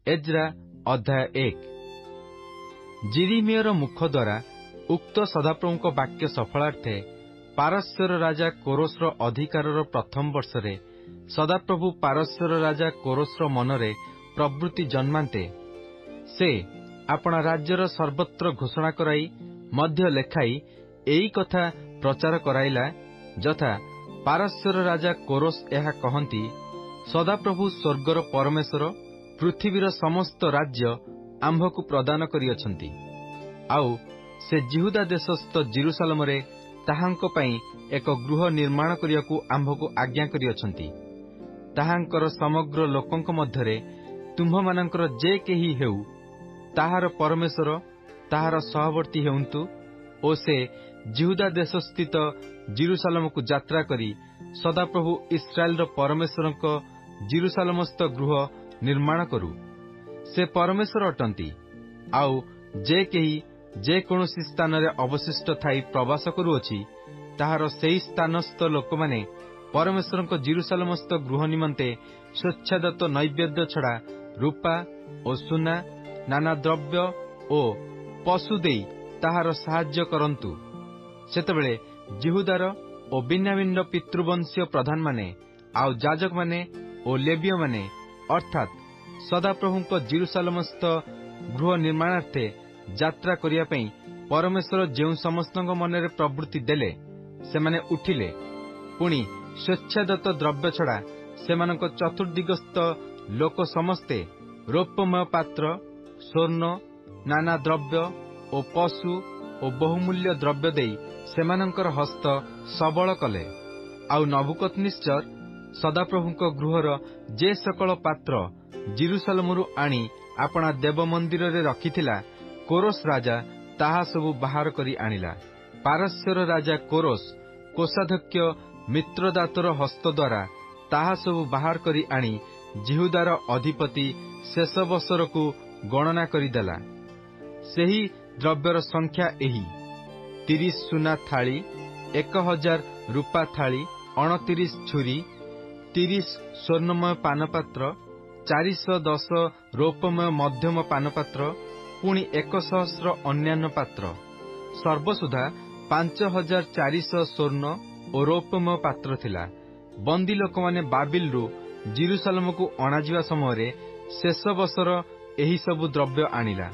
Ezra अध्याय 1। जिरिमियर मुख द्वारा उक्त सदाप्रभु वाक्य सफलार्थे पारस्यर राजा कोरोसर अधिकारर प्रथम वर्षरे सदाप्रभु पारस्यर राजा कोरोसर मनरे प्रवृत्ति जन्मान्ते से आपणा राज्यर सर्वत्र घोषणा कराई मध्य लेखाई एई कथा प्रचार कराइला यथा पारस्यर राजा कोरोस एहा कहन्ति, सदाप्रभु स्वर्गर परमेश्वर पृथ्वीर समस्त राज्य आम्भकु प्रदान करिअछन्ति। आउ से जिहुदा देशस्थ जेरुसालेमरे ताहांको पई एक गृह निर्माण करियाकु आम्भकु आज्ञा करिअछन्ति। ताहांकर समग्र लोकंक मध्यरे तुम्भमानंकर जे केही हेउ ताहार परमेश्वर ताहार सहवर्ती हेउंतु ओ से जिहुदा देश स्थित जेरुसालेमकु यात्रा करी सदाप्रभु इस्राएलर परमेश्वरक जेरुसालेमस्थ गृह निर्माण करू। से परमेश्वर अटंती। आउ जे केही जे कोनोसी स्थान रे अवशिष्ट थाई प्रवास करूअछि ताहार सेई स्थानस्थ लोकमाने परमेश्वरक जेरुसालेमस्थ गृह निमंते स्वच्छादत्त नैवेद्य छड़ा रूपा ओ सुना नाना द्रव्य ओ पशु देई ताहार साहाय्य करंतु। सेतबेले जिहुदार ओ बिन्यामिनर पितृवंशीय प्रधान माने आउ याजक माने ओ लेवीय माने अर्थात सदाप्रभुक जेरुसालेमस्थ गृह निर्माणार्थे यात्रा करिया पई परमेश्वर जेउ समस्तଙ୍କ मनरे प्रवृत्ति देले सेमाने उठिले। पुणी स्वेच्छादत्त द्रव्य छड़ा सेमानक चतुर्दिगस्थ लोक समस्ते रौप्यमय पात्र स्वर्ण नाना द्रव्य ओ पशु ओ बहुमूल्य द्रव्य देई सेमानंकर हस्त सबल कले। आउ नबुकदनेस्सर सदाप्रभुक गृहर जे सकल पात्र जेरुसालेमरु आनी आपणा देव मंदिर रे रखिथिला कोरोस राजा ताहा सबु बाहर करी आनिला। पारस्यर राजा कोरोस कोषाध्यक्ष मित्रदातर हस्त द्वारा ताहा सबु बाहर करी आनी जिहुदार अधिपति शेष बसरकु गणना करिदेला। सेही द्रव्यर संख्या एही 30 सुना थाली 1000 रूपा थाली 29 छुरी 30 स्वर्णमय पानपात्र 410 रौप्यमय मध्यम पानपात्र पुणी 100 अन्यान्य पात्र सर्वसुधा 5400 स्वर्ण और रौप्यमय पात्र थिला। बंदी लोक माने बाबिलरु जेरुसालेमकु अणाजिवा समय शेष बसर एही सबु द्रव्य आनिला।